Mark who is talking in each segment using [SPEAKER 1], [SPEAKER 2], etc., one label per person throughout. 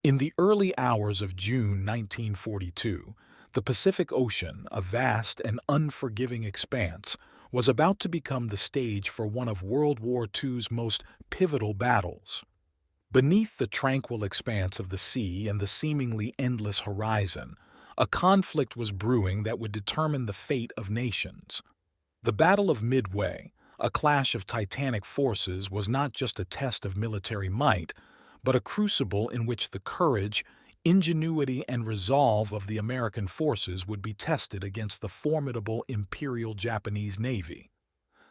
[SPEAKER 1] In the early hours of June 1942, the Pacific Ocean, a vast and unforgiving expanse, was about to become the stage for one of World War II's most pivotal battles. Beneath the tranquil expanse of the sea and the seemingly endless horizon, a conflict was brewing that would determine the fate of nations. The Battle of Midway, a clash of titanic forces, was not just a test of military might, but a crucible in which the courage, ingenuity, and resolve of the American forces would be tested against the formidable Imperial Japanese Navy.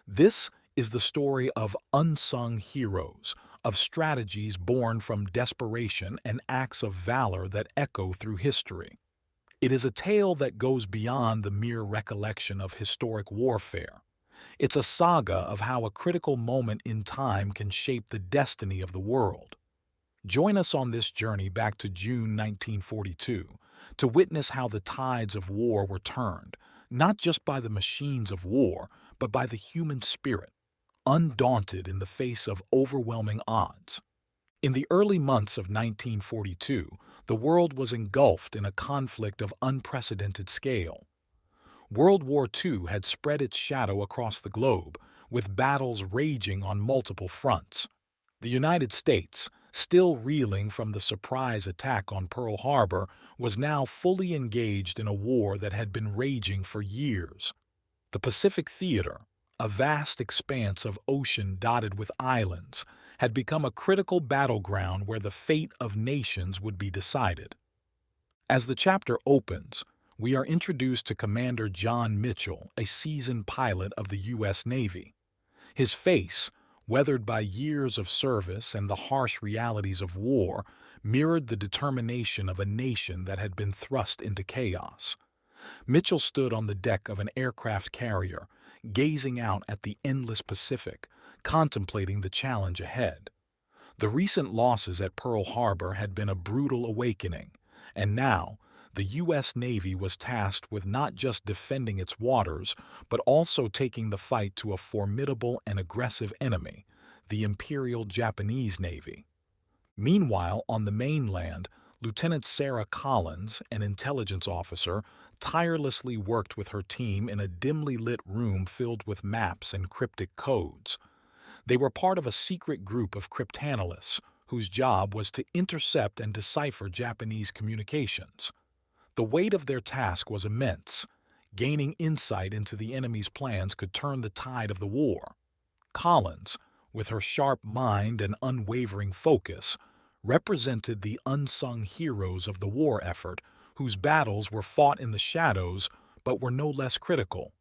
[SPEAKER 1] This is the story of unsung heroes, of strategies born from desperation and acts of valor that echo through history. It is a tale that goes beyond the mere recollection of historic warfare. It's a saga of how a critical moment in time can shape the destiny of the world. Join us on this journey back to June 1942 to witness how the tides of war were turned, not just by the machines of war, but by the human spirit, undaunted in the face of overwhelming odds. In the early months of 1942, the world was engulfed in a conflict of unprecedented scale. World War II had spread its shadow across the globe, with battles raging on multiple fronts. The United States, still reeling from the surprise attack on Pearl Harbor, was now fully engaged in a war that had been raging for years. The Pacific Theater, a vast expanse of ocean dotted with islands, had become a critical battleground where the fate of nations would be decided. As the chapter opens, we are introduced to Commander John Mitchell, a seasoned pilot of the U.S. Navy. His face, weathered by years of service and the harsh realities of war, mirrored the determination of a nation that had been thrust into chaos. Mitchell stood on the deck of an aircraft carrier, gazing out at the endless Pacific, contemplating the challenge ahead. The recent losses at Pearl Harbor had been a brutal awakening, and now the U.S. Navy was tasked with not just defending its waters, but also taking the fight to a formidable and aggressive enemy, the Imperial Japanese Navy. Meanwhile, on the mainland, Lieutenant Sarah Collins, an intelligence officer, tirelessly worked with her team in a dimly lit room filled with maps and cryptic codes. They were part of a secret group of cryptanalysts whose job was to intercept and decipher Japanese communications. The weight of their task was immense. Gaining insight into the enemy's plans could turn the tide of the war. Collins, with her sharp mind and unwavering focus, represented the unsung heroes of the war effort, whose battles were fought in the shadows but were no less critical.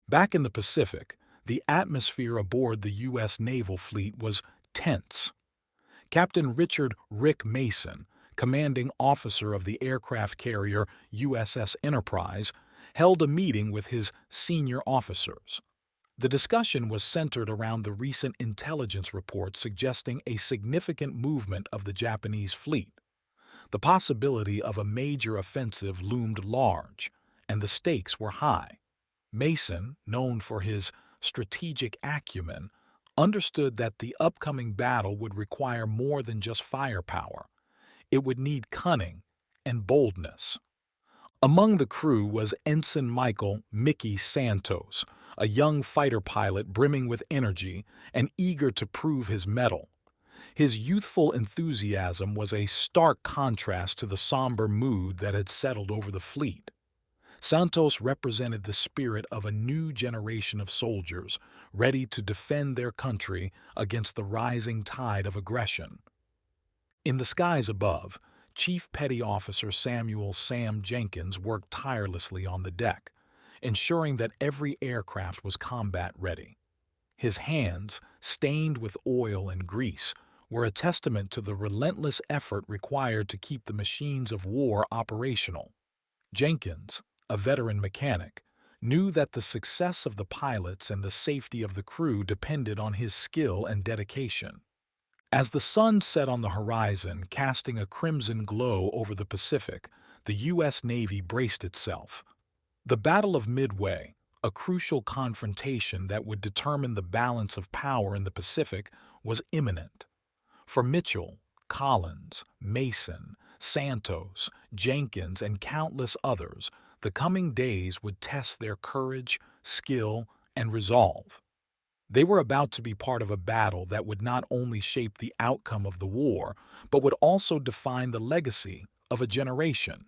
[SPEAKER 1] Back in the Pacific, the atmosphere aboard the U.S. naval fleet was tense. Captain Richard "Rick" Mason, commanding officer of the aircraft carrier USS Enterprise, held a meeting with his senior officers. The discussion was centered around the recent intelligence reports suggesting a significant movement of the Japanese fleet. The possibility of a major offensive loomed large, and the stakes were high. Mason, known for his strategic acumen, understood that the upcoming battle would require more than just firepower. It would need cunning and boldness. Among the crew was Ensign Michael "Mickey" Santos, a young fighter pilot brimming with energy and eager to prove his mettle. His youthful enthusiasm was a stark contrast to the somber mood that had settled over the fleet. Santos represented the spirit of a new generation of soldiers, ready to defend their country against the rising tide of aggression. In the skies above, Chief Petty Officer Samuel "Sam" Jenkins worked tirelessly on the deck, ensuring that every aircraft was combat-ready. His hands, stained with oil and grease, were a testament to the relentless effort required to keep the machines of war operational. Jenkins, a veteran mechanic, knew that the success of the pilots and the safety of the crew depended on his skill and dedication. As the sun set on the horizon, casting a crimson glow over the Pacific, the U.S. Navy braced itself. The Battle of Midway, a crucial confrontation that would determine the balance of power in the Pacific, was imminent. For Mitchell, Collins, Mason, Santos, Jenkins, and countless others, the coming days would test their courage, skill, and resolve. They were about to be part of a battle that would not only shape the outcome of the war, but would also define the legacy of a generation.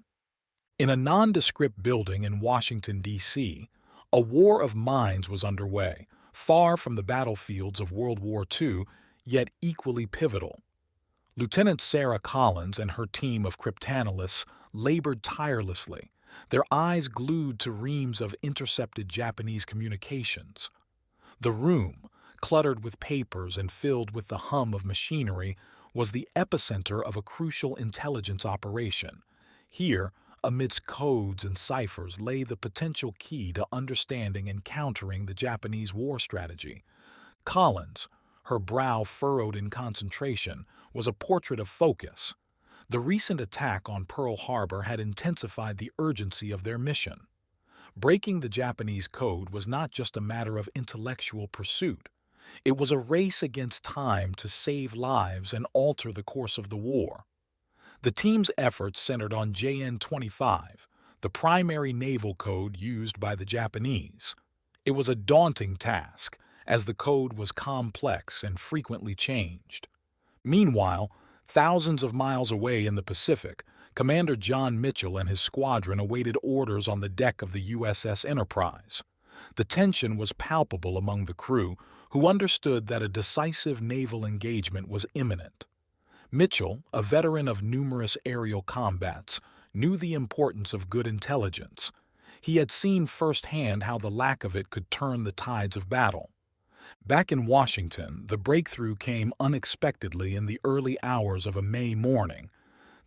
[SPEAKER 1] In a nondescript building in Washington, D.C., a war of minds was underway, far from the battlefields of World War II, yet equally pivotal. Lieutenant Sarah Collins and her team of cryptanalysts labored tirelessly, their eyes glued to reams of intercepted Japanese communications. The room, cluttered with papers and filled with the hum of machinery, was the epicenter of a crucial intelligence operation. Here, amidst codes and ciphers, lay the potential key to understanding and countering the Japanese war strategy. Collins, her brow furrowed in concentration, was a portrait of focus. The recent attack on Pearl Harbor had intensified the urgency of their mission. Breaking the Japanese code was not just a matter of intellectual pursuit. It was a race against time to save lives and alter the course of the war. The team's efforts centered on JN-25, the primary naval code used by the Japanese. It was a daunting task, as the code was complex and frequently changed. Meanwhile, thousands of miles away in the Pacific, Commander John Mitchell and his squadron awaited orders on the deck of the USS Enterprise. The tension was palpable among the crew, who understood that a decisive naval engagement was imminent. Mitchell, a veteran of numerous aerial combats, knew the importance of good intelligence. He had seen firsthand how the lack of it could turn the tides of battle. Back in Washington, the breakthrough came unexpectedly in the early hours of a May morning.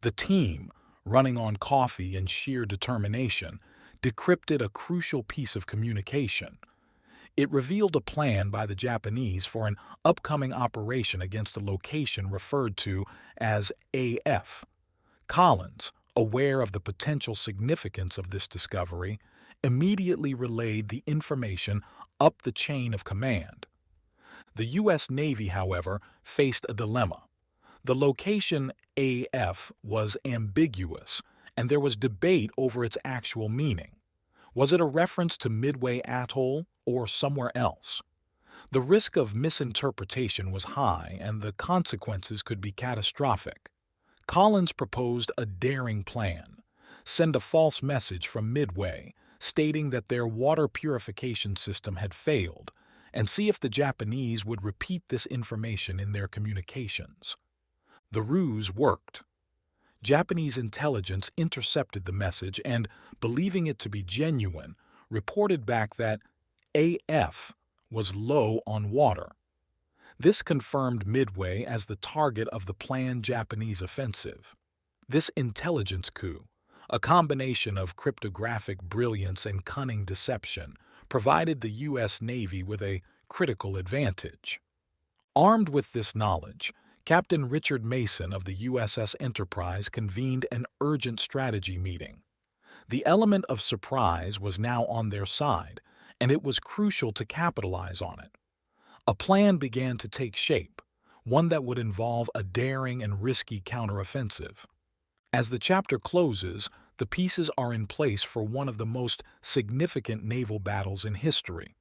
[SPEAKER 1] The team, running on coffee and sheer determination, decrypted a crucial piece of communication. It revealed a plan by the Japanese for an upcoming operation against a location referred to as AF. Collins, aware of the potential significance of this discovery, immediately relayed the information up the chain of command. The U.S. Navy, however, faced a dilemma. The location AF was ambiguous, and there was debate over its actual meaning. Was it a reference to Midway Atoll or somewhere else? The risk of misinterpretation was high, and the consequences could be catastrophic. Collins proposed a daring plan: send a false message from Midway, stating that their water purification system had failed, and see if the Japanese would repeat this information in their communications. The ruse worked. Japanese intelligence intercepted the message and, believing it to be genuine, reported back that AF was low on water. This confirmed Midway as the target of the planned Japanese offensive. This intelligence coup, a combination of cryptographic brilliance and cunning deception, provided the U.S. Navy with a critical advantage. Armed with this knowledge, Captain Richard Mason of the USS Enterprise convened an urgent strategy meeting. The element of surprise was now on their side, and it was crucial to capitalize on it. A plan began to take shape, one that would involve a daring and risky counteroffensive. As the chapter closes, the pieces are in place for one of the most significant naval battles in history.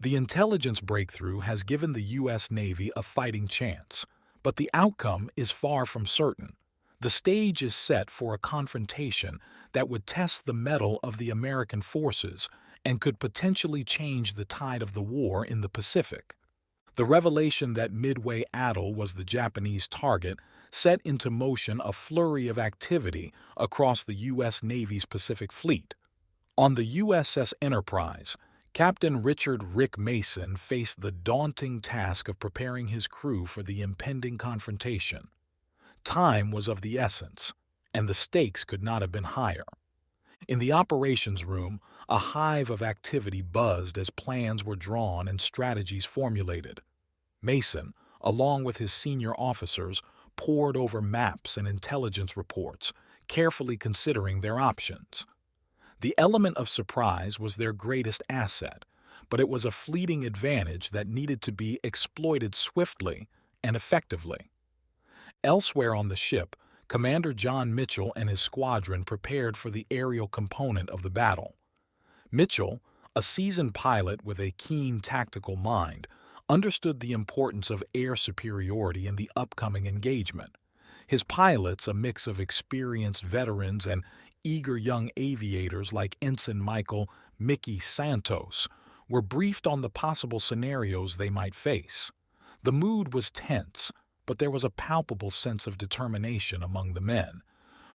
[SPEAKER 1] The intelligence breakthrough has given the U.S. Navy a fighting chance, but the outcome is far from certain. The stage is set for a confrontation that would test the mettle of the American forces and could potentially change the tide of the war in the Pacific. The revelation that Midway Atoll was the Japanese target set into motion a flurry of activity across the U.S. Navy's Pacific Fleet. On the USS Enterprise, Captain Richard "Rick" Mason faced the daunting task of preparing his crew for the impending confrontation. Time was of the essence, and the stakes could not have been higher. In the operations room, a hive of activity buzzed as plans were drawn and strategies formulated. Mason, along with his senior officers, pored over maps and intelligence reports, carefully considering their options. The element of surprise was their greatest asset, but it was a fleeting advantage that needed to be exploited swiftly and effectively. Elsewhere on the ship, Commander John Mitchell and his squadron prepared for the aerial component of the battle. Mitchell, a seasoned pilot with a keen tactical mind, understood the importance of air superiority in the upcoming engagement. His pilots, a mix of experienced veterans and eager young aviators like Ensign Michael "Mickey" Santos, were briefed on the possible scenarios they might face. The mood was tense, but there was a palpable sense of determination among the men.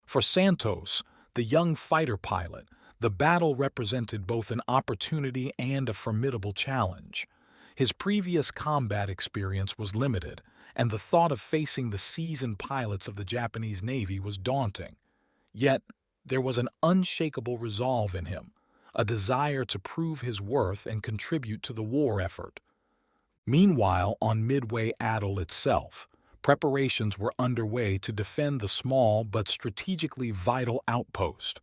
[SPEAKER 1] For Santos, the young fighter pilot, the battle represented both an opportunity and a formidable challenge. His previous combat experience was limited, and the thought of facing the seasoned pilots of the Japanese Navy was daunting. Yet, there was an unshakable resolve in him, a desire to prove his worth and contribute to the war effort. Meanwhile, on Midway Atoll itself, preparations were underway to defend the small but strategically vital outpost.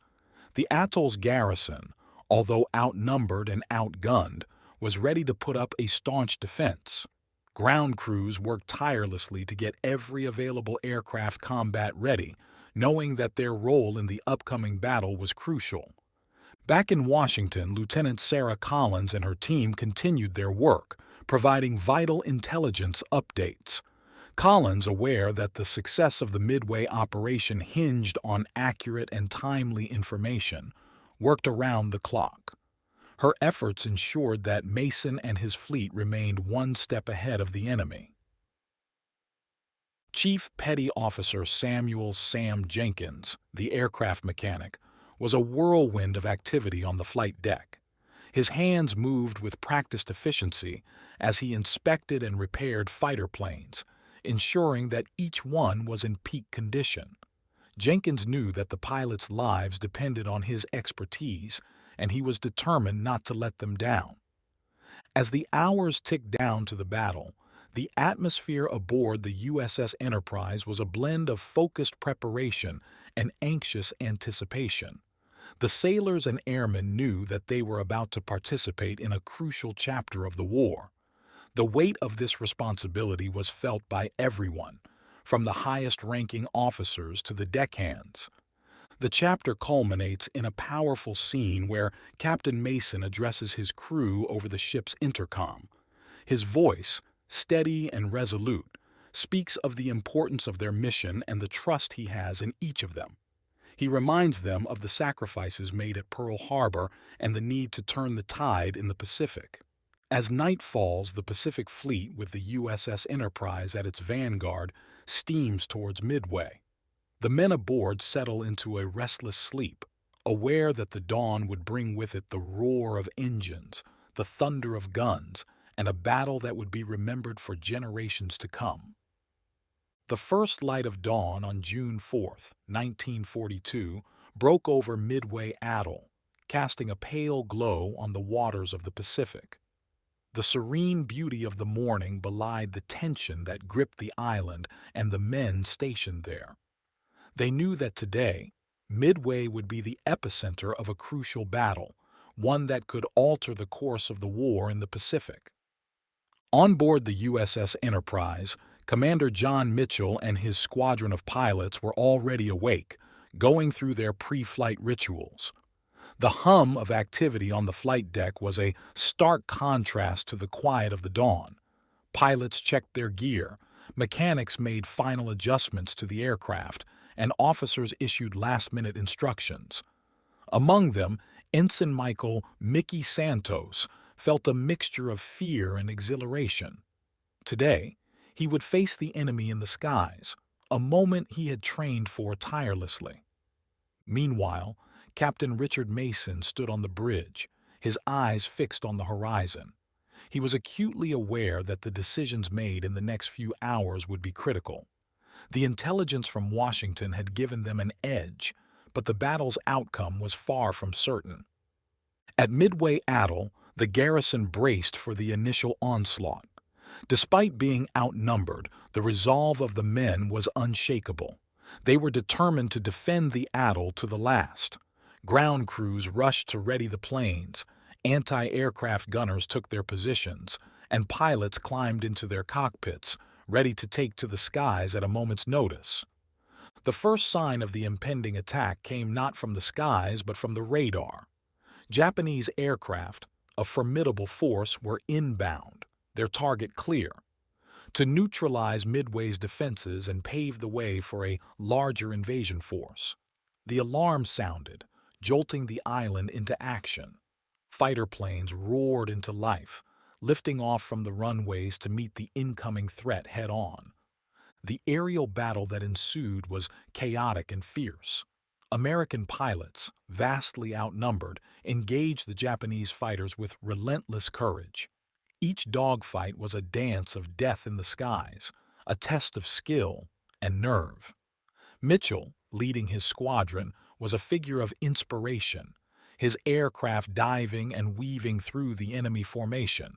[SPEAKER 1] The atoll's garrison, although outnumbered and outgunned, was ready to put up a staunch defense. Ground crews worked tirelessly to get every available aircraft combat ready, knowing that their role in the upcoming battle was crucial. Back in Washington, Lieutenant Sarah Collins and her team continued their work, providing vital intelligence updates. Collins, aware that the success of the Midway operation hinged on accurate and timely information, worked around the clock. Her efforts ensured that Mason and his fleet remained one step ahead of the enemy. Chief Petty Officer Samuel "Sam" Jenkins, the aircraft mechanic, was a whirlwind of activity on the flight deck. His hands moved with practiced efficiency as he inspected and repaired fighter planes, ensuring that each one was in peak condition. Jenkins knew that the pilots' lives depended on his expertise, and he was determined not to let them down. As the hours ticked down to the battle, the atmosphere aboard the USS Enterprise was a blend of focused preparation and anxious anticipation. The sailors and airmen knew that they were about to participate in a crucial chapter of the war. The weight of this responsibility was felt by everyone, from the highest-ranking officers to the deckhands. The chapter culminates in a powerful scene where Captain Mason addresses his crew over the ship's intercom. His voice, steady and resolute, speaks of the importance of their mission and the trust he has in each of them. He reminds them of the sacrifices made at Pearl Harbor and the need to turn the tide in the Pacific. As night falls, the Pacific Fleet, with the USS Enterprise at its vanguard, steams towards Midway. The men aboard settle into a restless sleep, aware that the dawn would bring with it the roar of engines, the thunder of guns, and a battle that would be remembered for generations to come. The first light of dawn on June 4, 1942, broke over Midway Atoll, casting a pale glow on the waters of the Pacific. The serene beauty of the morning belied the tension that gripped the island and the men stationed there. They knew that today, Midway would be the epicenter of a crucial battle, one that could alter the course of the war in the Pacific. On board the USS Enterprise, Commander John Mitchell and his squadron of pilots were already awake, going through their pre-flight rituals. The hum of activity on the flight deck was a stark contrast to the quiet of the dawn. Pilots checked their gear, mechanics made final adjustments to the aircraft, and officers issued last-minute instructions. Among them, Ensign Michael "Mickey" Santos felt a mixture of fear and exhilaration. Today, he would face the enemy in the skies, a moment he had trained for tirelessly. Meanwhile, Captain Richard Mason stood on the bridge, his eyes fixed on the horizon. He was acutely aware that the decisions made in the next few hours would be critical. The intelligence from Washington had given them an edge, but the battle's outcome was far from certain. At Midway Atoll, the garrison braced for the initial onslaught. Despite being outnumbered, the resolve of the men was unshakable. They were determined to defend the atoll to the last. Ground crews rushed to ready the planes, anti-aircraft gunners took their positions, and pilots climbed into their cockpits, ready to take to the skies at a moment's notice. The first sign of the impending attack came not from the skies but from the radar. Japanese aircraft, a formidable force, were inbound, their target clear, to neutralize Midway's defenses and pave the way for a larger invasion force. The alarm sounded, jolting the island into action. Fighter planes roared into life, lifting off from the runways to meet the incoming threat head-on. The aerial battle that ensued was chaotic and fierce. American pilots, vastly outnumbered, engaged the Japanese fighters with relentless courage. Each dogfight was a dance of death in the skies, a test of skill and nerve. Mitchell, leading his squadron, was a figure of inspiration, his aircraft diving and weaving through the enemy formation.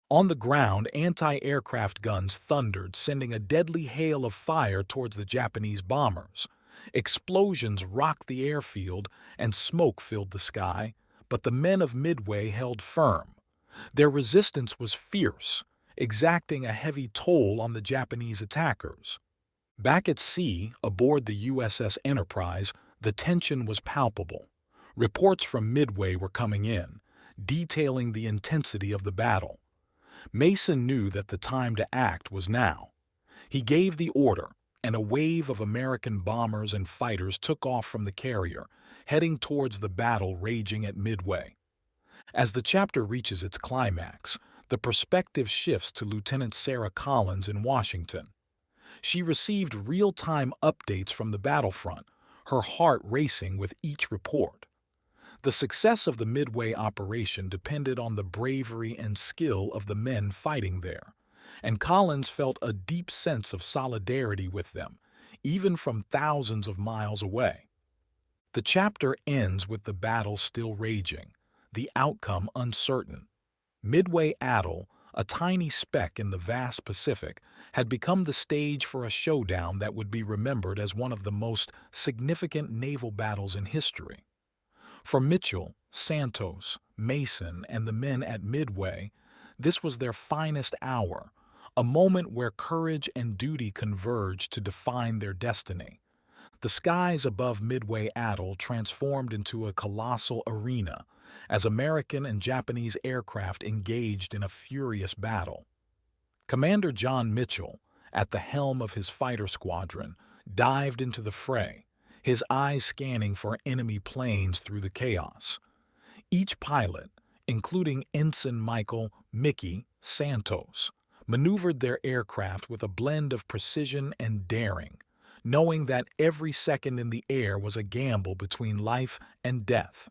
[SPEAKER 1] On the ground, anti-aircraft guns thundered, sending a deadly hail of fire towards the Japanese bombers. Explosions rocked the airfield and smoke filled the sky, but the men of Midway held firm. Their resistance was fierce, exacting a heavy toll on the Japanese attackers. Back at sea, aboard the USS Enterprise, the tension was palpable. Reports from Midway were coming in, detailing the intensity of the battle. Mason knew that the time to act was now. He gave the order, and a wave of American bombers and fighters took off from the carrier, heading towards the battle raging at Midway. As the chapter reaches its climax, the perspective shifts to Lieutenant Sarah Collins in Washington. She received real-time updates from the battlefront, her heart racing with each report. The success of the Midway operation depended on the bravery and skill of the men fighting there, and Collins felt a deep sense of solidarity with them, even from thousands of miles away. The chapter ends with the battle still raging, the outcome uncertain. Midway Atoll, a tiny speck in the vast Pacific, had become the stage for a showdown that would be remembered as one of the most significant naval battles in history. For Mitchell, Santos, Mason, and the men at Midway, this was their finest hour, a moment where courage and duty converged to define their destiny. The skies above Midway Atoll transformed into a colossal arena as American and Japanese aircraft engaged in a furious battle. Commander John Mitchell, at the helm of his fighter squadron, dived into the fray, his eyes scanning for enemy planes through the chaos. Each pilot, including Ensign Michael "Mickey" Santos, maneuvered their aircraft with a blend of precision and daring, knowing that every second in the air was a gamble between life and death.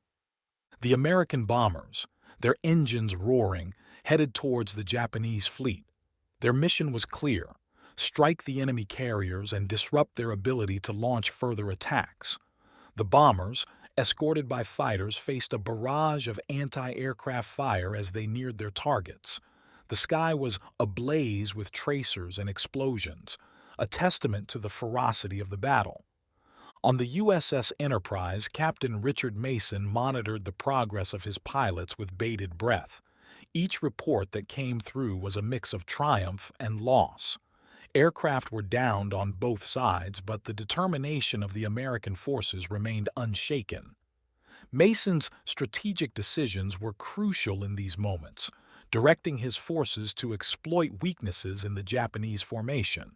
[SPEAKER 1] The American bombers, their engines roaring, headed towards the Japanese fleet. Their mission was clear: strike the enemy carriers and disrupt their ability to launch further attacks. The bombers, escorted by fighters, faced a barrage of anti-aircraft fire as they neared their targets. The sky was ablaze with tracers and explosions, a testament to the ferocity of the battle. On the USS Enterprise, Captain Richard Mason monitored the progress of his pilots with bated breath. Each report that came through was a mix of triumph and loss. Aircraft were downed on both sides, but the determination of the American forces remained unshaken. Mason's strategic decisions were crucial in these moments, directing his forces to exploit weaknesses in the Japanese formation.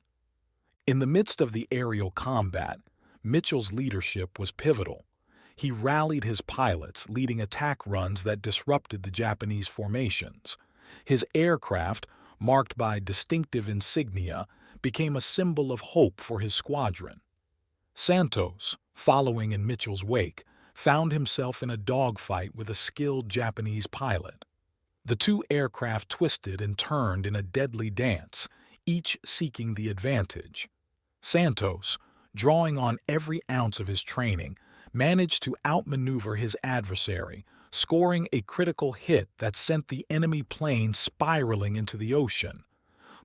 [SPEAKER 1] In the midst of the aerial combat, Mitchell's leadership was pivotal. He rallied his pilots, leading attack runs that disrupted the Japanese formations. His aircraft, marked by distinctive insignia, became a symbol of hope for his squadron. Santos, following in Mitchell's wake, found himself in a dogfight with a skilled Japanese pilot. The two aircraft twisted and turned in a deadly dance, each seeking the advantage. Santos, drawing on every ounce of his training, managed to outmaneuver his adversary, scoring a critical hit that sent the enemy plane spiraling into the ocean.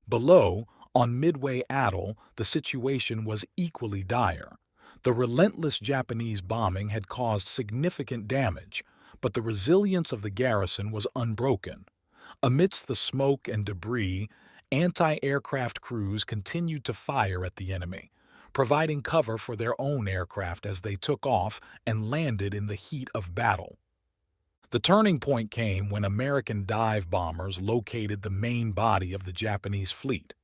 [SPEAKER 1] Below, on Midway Atoll, the situation was equally dire. The relentless Japanese bombing had caused significant damage, but the resilience of the garrison was unbroken. Amidst the smoke and debris, Anti-aircraft crews continued to fire at the enemy, providing cover for their own aircraft as they took off and landed in the heat of battle. The turning point came when American dive bombers located the main body of the Japanese fleet.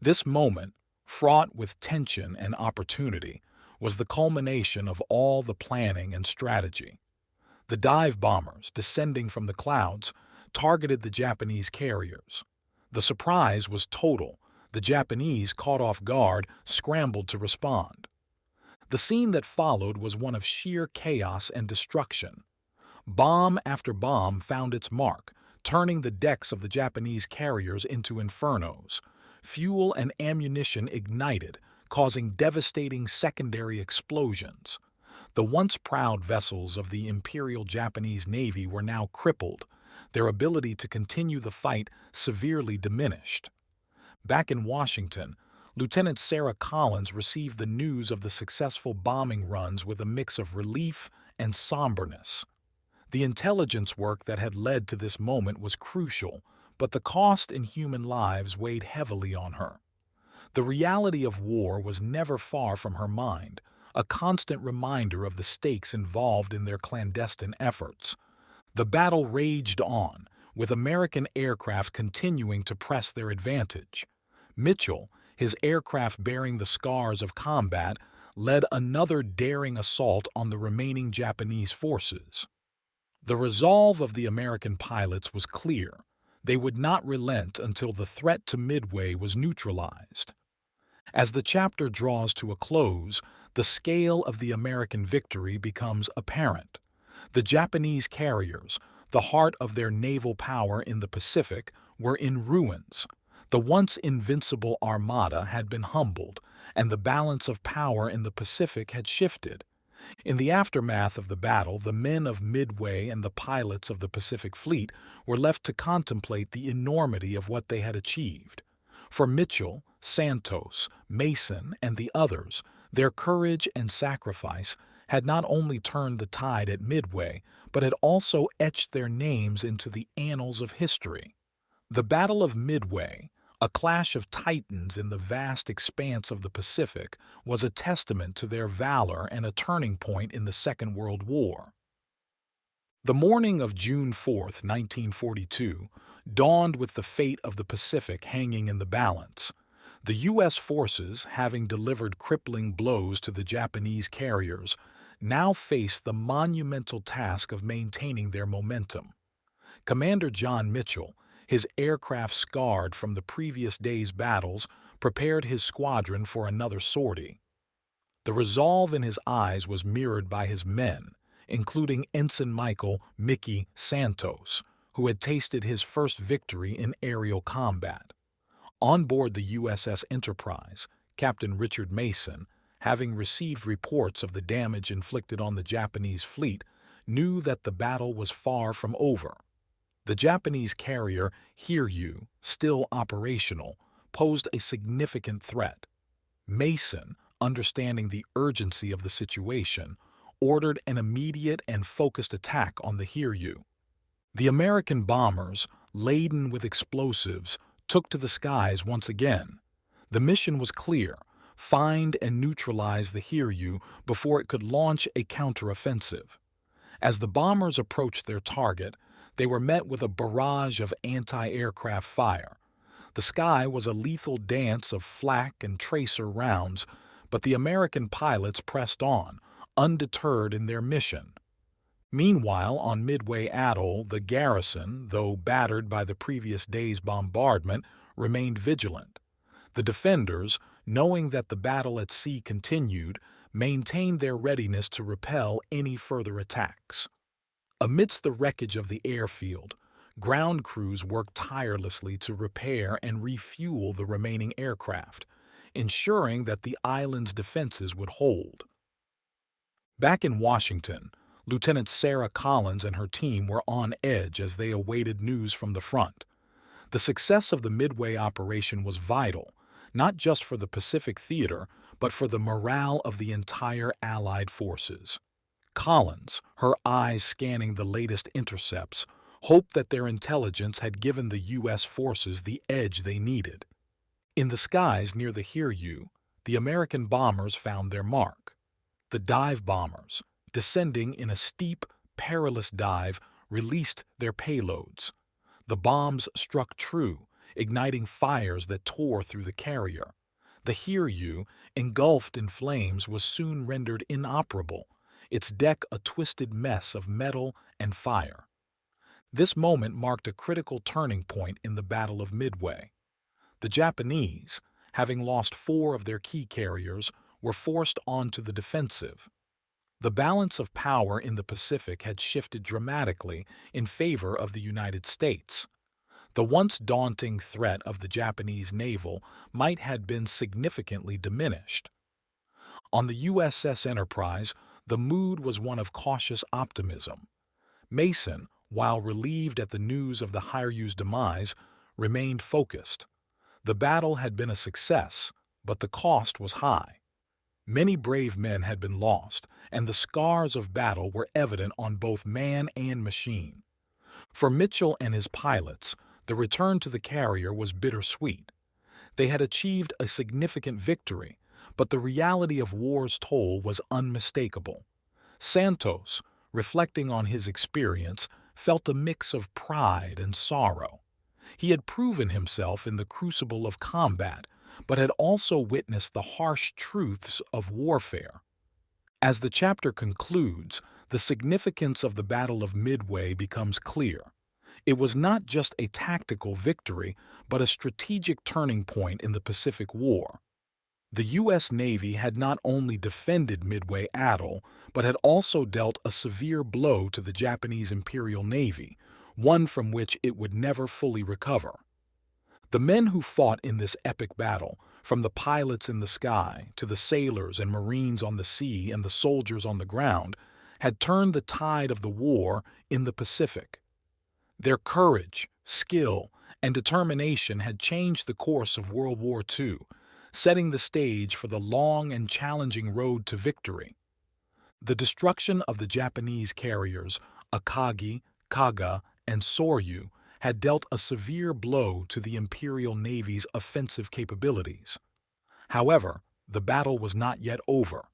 [SPEAKER 1] This moment, fraught with tension and opportunity, was the culmination of all the planning and strategy. The dive bombers, descending from the clouds, targeted the Japanese carriers. The surprise was total. The Japanese, caught off guard, scrambled to respond. The scene that followed was one of sheer chaos and destruction. Bomb after bomb found its mark, turning the decks of the Japanese carriers into infernos. Fuel and ammunition ignited, causing devastating secondary explosions. The once proud vessels of the Imperial Japanese Navy were now crippled, their ability to continue the fight severely diminished. Back in Washington, Lieutenant Sarah Collins received the news of the successful bombing runs with a mix of relief and somberness. The intelligence work that had led to this moment was crucial, but the cost in human lives weighed heavily on her. The reality of war was never far from her mind, a constant reminder of the stakes involved in their clandestine efforts. The battle raged on, with American aircraft continuing to press their advantage. Mitchell, his aircraft bearing the scars of combat, led another daring assault on the remaining Japanese forces. The resolve of the American pilots was clear. They would not relent until the threat to Midway was neutralized. As the chapter draws to a close, the scale of the American victory becomes apparent. The Japanese carriers, the heart of their naval power in the Pacific, were in ruins. The once invincible armada had been humbled, and the balance of power in the Pacific had shifted. In the aftermath of the battle, the men of Midway and the pilots of the Pacific Fleet were left to contemplate the enormity of what they had achieved. For Mitchell, Santos, Mason, and the others, their courage and sacrifice had not only turned the tide at Midway, but had also etched their names into the annals of history. The Battle of Midway, a clash of titans in the vast expanse of the Pacific, was a testament to their valor and a turning point in the Second World War. The morning of June 4, 1942, dawned with the fate of the Pacific hanging in the balance. The U.S. forces, having delivered crippling blows to the Japanese carriers, now faced the monumental task of maintaining their momentum. Commander John Mitchell, his aircraft scarred from the previous day's battles, prepared his squadron for another sortie. The resolve in his eyes was mirrored by his men, including Ensign Michael "Mickey" Santos, who had tasted his first victory in aerial combat. On board the USS Enterprise, Captain Richard Mason, having received reports of the damage inflicted on the Japanese fleet, knew that the battle was far from over. The Japanese carrier Hiryu, still operational, posed a significant threat. Mason, understanding the urgency of the situation, ordered an immediate and focused attack on the Hiryu. The American bombers, laden with explosives, took to the skies once again. The mission was clear: find and neutralize the Hiryu before it could launch a counteroffensive. As the bombers approached their target, they were met with a barrage of anti-aircraft fire. The sky was a lethal dance of flak and tracer rounds, but the American pilots pressed on, undeterred in their mission. Meanwhile, on Midway Atoll, the garrison, though battered by the previous day's bombardment, remained vigilant. The defenders, knowing that the battle at sea continued, maintained their readiness to repel any further attacks. Amidst the wreckage of the airfield, ground crews worked tirelessly to repair and refuel the remaining aircraft, ensuring that the island's defenses would hold. Back in Washington, Lieutenant Sarah Collins and her team were on edge as they awaited news from the front. The success of the Midway operation was vital, not just for the Pacific theater, but for the morale of the entire Allied forces. Collins, her eyes scanning the latest intercepts, hope that their intelligence had given the U.S. forces the edge they needed. In the skies near the Hiryu, the American bombers found their mark. The dive bombers, descending in a steep, perilous dive, released their payloads. The bombs struck true, igniting fires that tore through the carrier. The Hiryu, engulfed in flames, was soon rendered inoperable, its deck a twisted mess of metal and fire. This moment marked a critical turning point in the Battle of Midway. The Japanese, having lost 4 of their key carriers, were forced onto the defensive. The balance of power in the Pacific had shifted dramatically in favor of the United States. The once daunting threat of the Japanese naval might have been significantly diminished. On the USS Enterprise, the mood was one of cautious optimism. Mason, while relieved at the news of the Hiryu's demise, remained focused. The battle had been a success, but the cost was high. Many brave men had been lost, and the scars of battle were evident on both man and machine. For Mitchell and his pilots, the return to the carrier was bittersweet. They had achieved a significant victory, but the reality of war's toll was unmistakable. Santos, reflecting on his experience, felt a mix of pride and sorrow. He had proven himself in the crucible of combat, but had also witnessed the harsh truths of warfare. As the chapter concludes, the significance of the Battle of Midway becomes clear. It was not just a tactical victory, but a strategic turning point in the Pacific War. The U.S. Navy had not only defended Midway Atoll, but had also dealt a severe blow to the Japanese Imperial Navy, one from which it would never fully recover. The men who fought in this epic battle, from the pilots in the sky to the sailors and marines on the sea and the soldiers on the ground, had turned the tide of the war in the Pacific. Their courage, skill, and determination had changed the course of World War II, setting the stage for the long and challenging road to victory. The destruction of the Japanese carriers Akagi, Kaga, and Soryu had dealt a severe blow to the Imperial Navy's offensive capabilities. However, the battle was not yet over.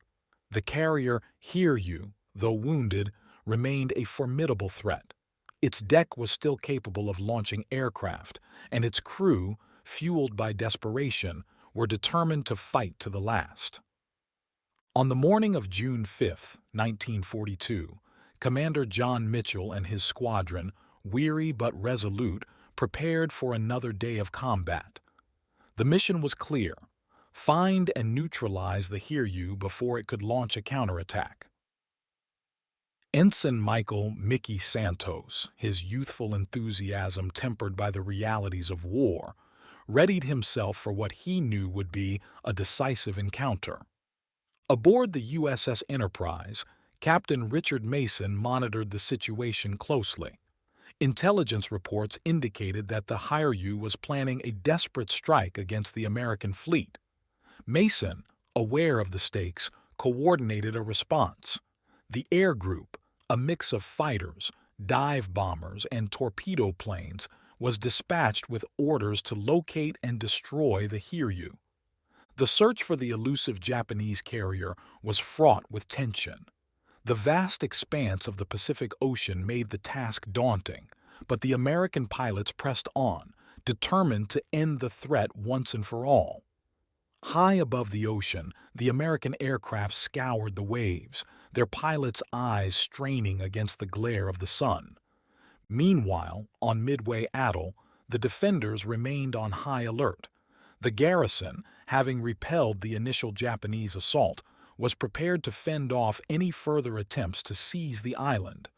[SPEAKER 1] The carrier Hiryu, though wounded, remained a formidable threat. Its deck was still capable of launching aircraft, and its crew, fueled by desperation, were determined to fight to the last. On the morning of June 5, 1942, Commander John Mitchell and his squadron, weary but resolute, prepared for another day of combat. The mission was clear: find and neutralize the Hiryu before it could launch a counterattack. Ensign Michael "Mickey" Santos, his youthful enthusiasm tempered by the realities of war, readied himself for what he knew would be a decisive encounter. Aboard the USS Enterprise, Captain Richard Mason monitored the situation closely. Intelligence reports indicated that the Hiryu was planning a desperate strike against the American fleet. Mason, aware of the stakes, coordinated a response. The air group, a mix of fighters, dive bombers, and torpedo planes, was dispatched with orders to locate and destroy the Hiryu. The search for the elusive Japanese carrier was fraught with tension. The vast expanse of the Pacific Ocean made the task daunting, but the American pilots pressed on, determined to end the threat once and for all. High above the ocean, the American aircraft scoured the waves, their pilots' eyes straining against the glare of the sun. Meanwhile, on Midway Atoll, the defenders remained on high alert. The garrison, having repelled the initial Japanese assault, was prepared to fend off any further attempts to seize the island.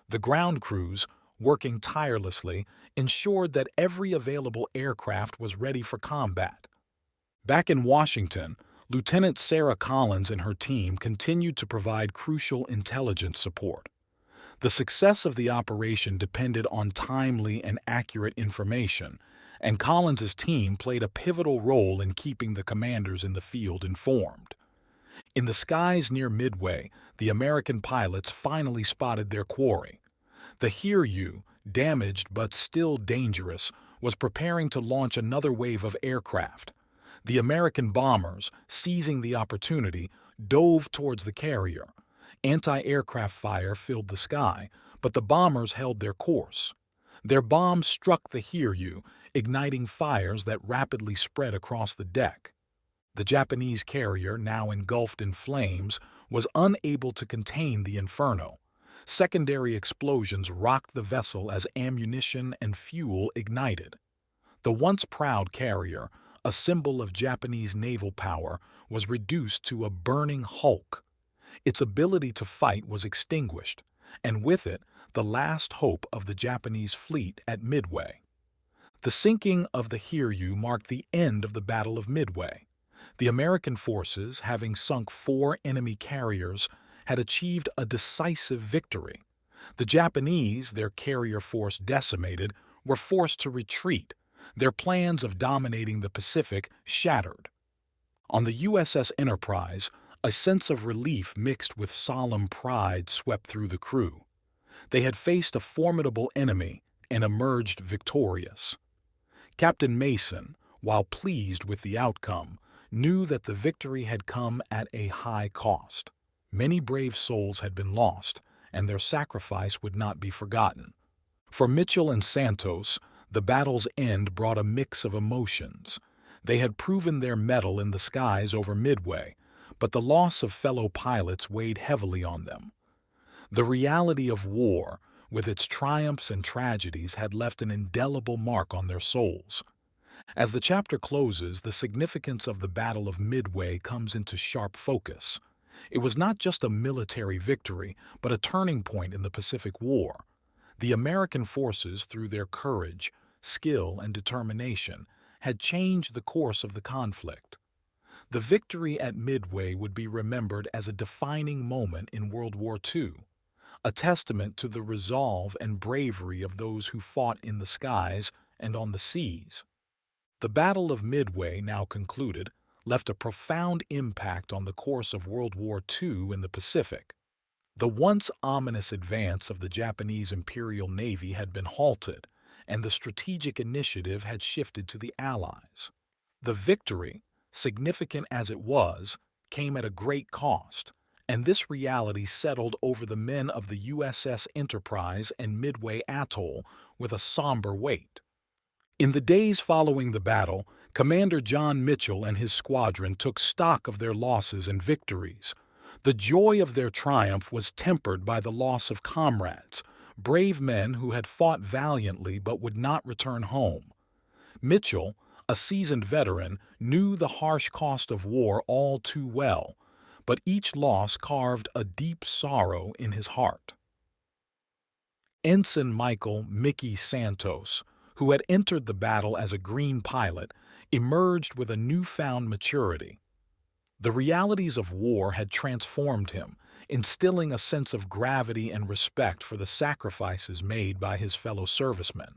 [SPEAKER 1] The ground crews, working tirelessly, ensured that every available aircraft was ready for combat. Back in Washington, Lieutenant Sarah Collins and her team continued to provide crucial intelligence support. The success of the operation depended on timely and accurate information, and Collins's team played a pivotal role in keeping the commanders in the field informed. In the skies near Midway, the American pilots finally spotted their quarry. The Hiryu, damaged but still dangerous, was preparing to launch another wave of aircraft. The American bombers, seizing the opportunity, dove towards the carrier. Anti-aircraft fire filled the sky, but the bombers held their course. Their bombs struck the Hiryu, igniting fires that rapidly spread across the deck. The Japanese carrier, now engulfed in flames, was unable to contain the inferno. Secondary explosions rocked the vessel as ammunition and fuel ignited. The once proud carrier, a symbol of Japanese naval power, was reduced to a burning hulk. Its ability to fight was extinguished, and with it, the last hope of the Japanese fleet at Midway. The sinking of the Hiryu marked the end of the Battle of Midway. The American forces, having sunk 4 enemy carriers, had achieved a decisive victory. The Japanese, their carrier force decimated, were forced to retreat, their plans of dominating the Pacific shattered. On the USS Enterprise, a sense of relief mixed with solemn pride swept through the crew. They had faced a formidable enemy and emerged victorious. Captain Mason, while pleased with the outcome, knew that the victory had come at a high cost. Many brave souls had been lost, and their sacrifice would not be forgotten. For Mitchell and Santos, the battle's end brought a mix of emotions. They had proven their mettle in the skies over Midway, but the loss of fellow pilots weighed heavily on them. The reality of war, with its triumphs and tragedies, had left an indelible mark on their souls. As the chapter closes, the significance of the Battle of Midway comes into sharp focus. It was not just a military victory, but a turning point in the Pacific War. The American forces, through their courage, skill, and determination, had changed the course of the conflict. The victory at Midway would be remembered as a defining moment in World War II, a testament to the resolve and bravery of those who fought in the skies and on the seas. The Battle of Midway, now concluded, left a profound impact on the course of World War II in the Pacific. The once ominous advance of the Japanese Imperial Navy had been halted, and the strategic initiative had shifted to the Allies. The victory, significant as it was, came at a great cost, and this reality settled over the men of the USS Enterprise and Midway Atoll with a somber weight. In the days following the battle, Commander John Mitchell and his squadron took stock of their losses and victories. The joy of their triumph was tempered by the loss of comrades, brave men who had fought valiantly but would not return home. Mitchell, a seasoned veteran, knew the harsh cost of war all too well, but each loss carved a deep sorrow in his heart. Ensign Michael "Mickey" Santos, who had entered the battle as a green pilot, emerged with a newfound maturity. The realities of war had transformed him, instilling a sense of gravity and respect for the sacrifices made by his fellow servicemen.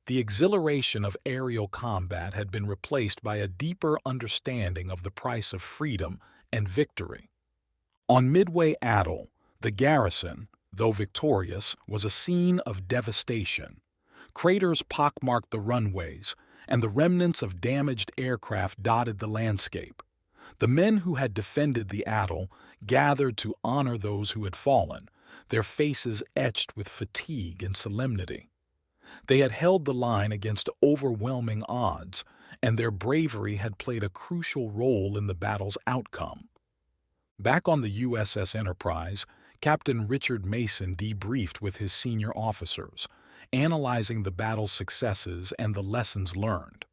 [SPEAKER 1] The exhilaration of aerial combat had been replaced by a deeper understanding of the price of freedom and victory. On Midway Atoll, the garrison, though victorious, was a scene of devastation. Craters pockmarked the runways, and the remnants of damaged aircraft dotted the landscape. The men who had defended the atoll gathered to honor those who had fallen, their faces etched with fatigue and solemnity. They had held the line against overwhelming odds, and their bravery had played a crucial role in the battle's outcome. Back on the USS Enterprise, Captain Richard Mason debriefed with his senior officers, analyzing the battle's successes and the lessons learned.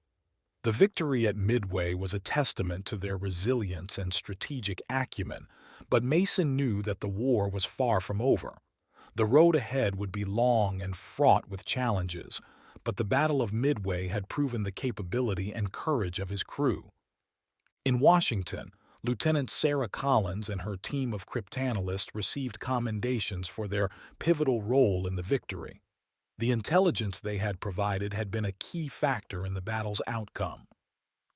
[SPEAKER 1] The victory at Midway was a testament to their resilience and strategic acumen, but Mason knew that the war was far from over. The road ahead would be long and fraught with challenges, but the Battle of Midway had proven the capability and courage of his crew. In Washington, Lieutenant Sarah Collins and her team of cryptanalysts received commendations for their pivotal role in the victory. The intelligence they had provided had been a key factor in the battle's outcome.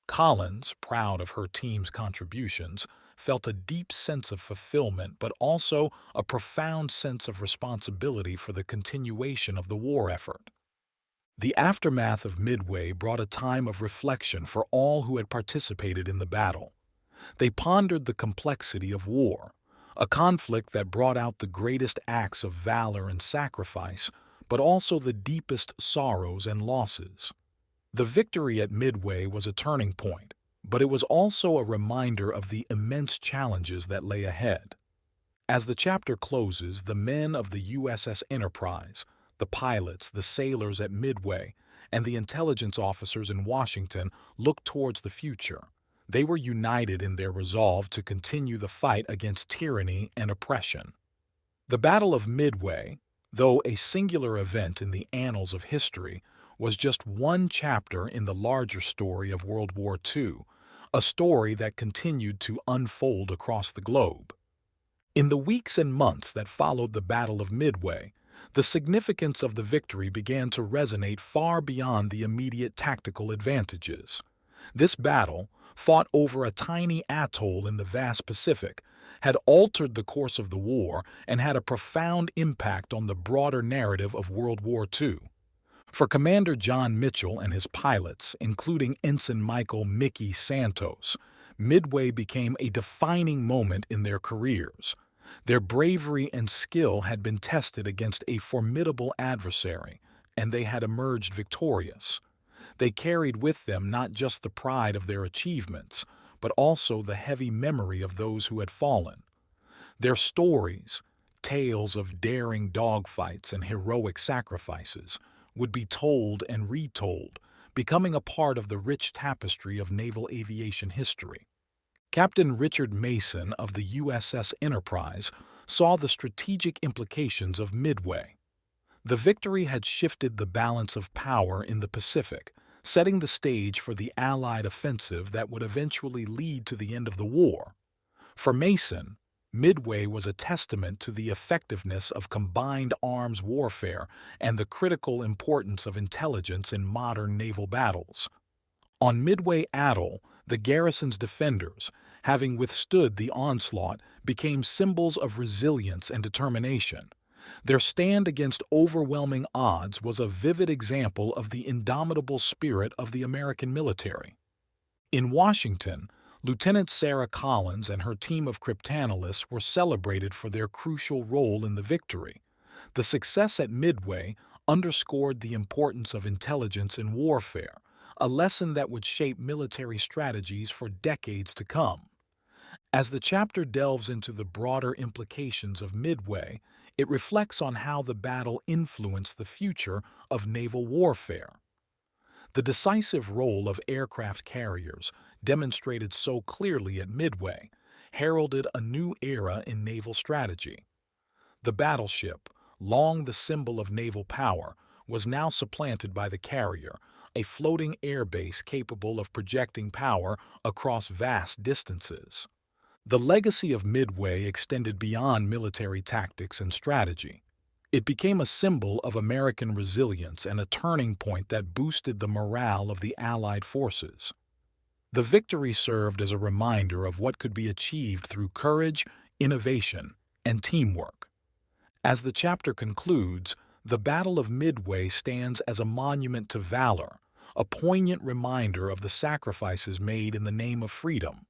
[SPEAKER 1] Collins, proud of her team's contributions, felt a deep sense of fulfillment but also a profound sense of responsibility for the continuation of the war effort. The aftermath of Midway brought a time of reflection for all who had participated in the battle. They pondered the complexity of war, a conflict that brought out the greatest acts of valor and sacrifice, but also the deepest sorrows and losses. The victory at Midway was a turning point, but it was also a reminder of the immense challenges that lay ahead. As the chapter closes, the men of the USS Enterprise, the pilots, the sailors at Midway, and the intelligence officers in Washington look towards the future. They were united in their resolve to continue the fight against tyranny and oppression. The Battle of Midway, though a singular event in the annals of history, was just one chapter in the larger story of World War II, a story that continued to unfold across the globe. In the weeks and months that followed the Battle of Midway, the significance of the victory began to resonate far beyond the immediate tactical advantages. This battle, fought over a tiny atoll in the vast Pacific, had altered the course of the war and had a profound impact on the broader narrative of World War II. For Commander John Mitchell and his pilots, including Ensign Michael "Mickey" Santos, Midway became a defining moment in their careers. Their bravery and skill had been tested against a formidable adversary, and they had emerged victorious. They carried with them not just the pride of their achievements, but also the heavy memory of those who had fallen. Their stories, tales of daring dogfights and heroic sacrifices, would be told and retold, becoming a part of the rich tapestry of naval aviation history. Captain Richard Mason of the USS Enterprise saw the strategic implications of Midway. The victory had shifted the balance of power in the Pacific, setting the stage for the Allied offensive that would eventually lead to the end of the war. For Mason, Midway was a testament to the effectiveness of combined arms warfare and the critical importance of intelligence in modern naval battles. On Midway Atoll, the garrison's defenders, having withstood the onslaught, became symbols of resilience and determination. Their stand against overwhelming odds was a vivid example of the indomitable spirit of the American military. In Washington, Lieutenant Sarah Collins and her team of cryptanalysts were celebrated for their crucial role in the victory. The success at Midway underscored the importance of intelligence in warfare, a lesson that would shape military strategies for decades to come. As the chapter delves into the broader implications of Midway, it reflects on how the battle influenced the future of naval warfare. The decisive role of aircraft carriers, demonstrated so clearly at Midway, heralded a new era in naval strategy. The battleship, long the symbol of naval power, was now supplanted by the carrier, a floating airbase capable of projecting power across vast distances. The legacy of Midway extended beyond military tactics and strategy. It became a symbol of American resilience and a turning point that boosted the morale of the Allied forces. The victory served as a reminder of what could be achieved through courage, innovation, and teamwork. As the chapter concludes, the Battle of Midway stands as a monument to valor, a poignant reminder of the sacrifices made in the name of freedom.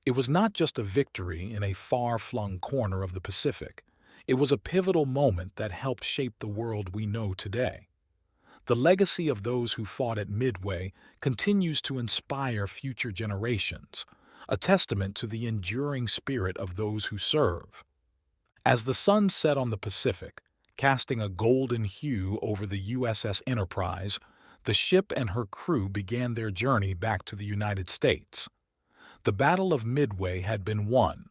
[SPEAKER 1] It was not just a victory in a far-flung corner of the Pacific. It was a pivotal moment that helped shape the world we know today. The legacy of those who fought at Midway continues to inspire future generations, a testament to the enduring spirit of those who serve. As the sun set on the Pacific, casting a golden hue over the USS Enterprise, the ship and her crew began their journey back to the United States. The Battle of Midway had been won,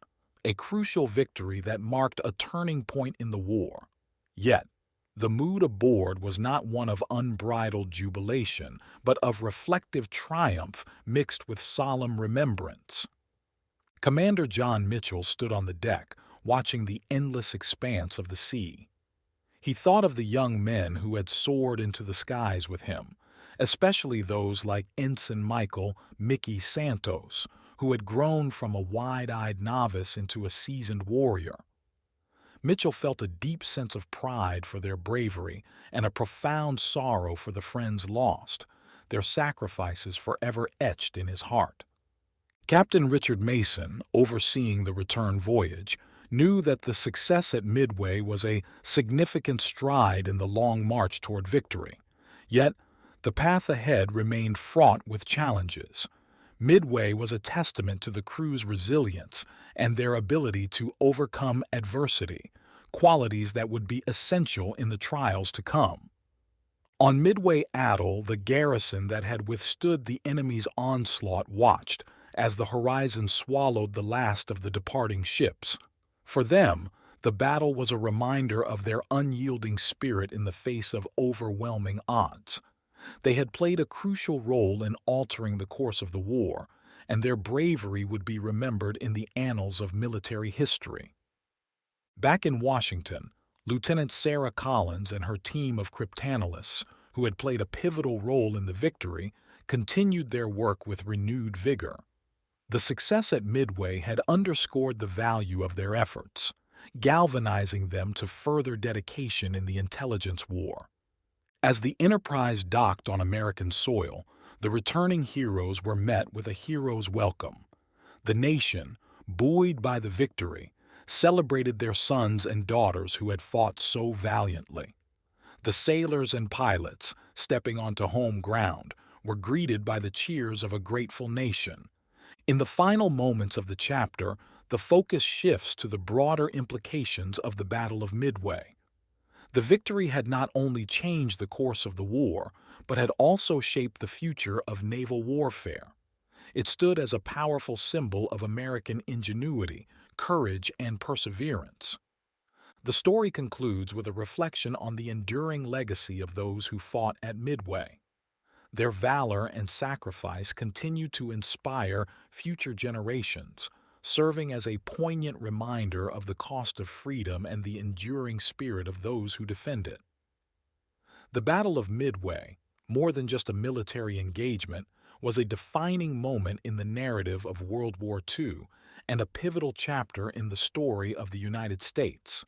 [SPEAKER 1] a crucial victory that marked a turning point in the war. Yet, the mood aboard was not one of unbridled jubilation, but of reflective triumph mixed with solemn remembrance. Commander John Mitchell stood on the deck, watching the endless expanse of the sea. He thought of the young men who had soared into the skies with him, especially those like Ensign Michael "Mickey" Santos, who had grown from a wide-eyed novice into a seasoned warrior. Mitchell felt a deep sense of pride for their bravery and a profound sorrow for the friends lost, their sacrifices forever etched in his heart. Captain Richard Mason, overseeing the return voyage, knew that the success at Midway was a significant stride in the long march toward victory. Yet, the path ahead remained fraught with challenges. Midway was a testament to the crew's resilience and their ability to overcome adversity, qualities that would be essential in the trials to come. On Midway Atoll, the garrison that had withstood the enemy's onslaught watched as the horizon swallowed the last of the departing ships. For them, the battle was a reminder of their unyielding spirit in the face of overwhelming odds. They had played a crucial role in altering the course of the war, and their bravery would be remembered in the annals of military history. Back in Washington, Lieutenant Sarah Collins and her team of cryptanalysts, who had played a pivotal role in the victory, continued their work with renewed vigor. The success at Midway had underscored the value of their efforts, galvanizing them to further dedication in the intelligence war. As the Enterprise docked on American soil, the returning heroes were met with a hero's welcome. The nation, buoyed by the victory, celebrated their sons and daughters who had fought so valiantly. The sailors and pilots, stepping onto home ground, were greeted by the cheers of a grateful nation. In the final moments of the chapter, the focus shifts to the broader implications of the Battle of Midway. The victory had not only changed the course of the war, but had also shaped the future of naval warfare. It stood as a powerful symbol of American ingenuity, courage, and perseverance. The story concludes with a reflection on the enduring legacy of those who fought at Midway. Their valor and sacrifice continue to inspire future generations, serving as a poignant reminder of the cost of freedom and the enduring spirit of those who defend it. The Battle of Midway, more than just a military engagement, was a defining moment in the narrative of World War II and a pivotal chapter in the story of the United States.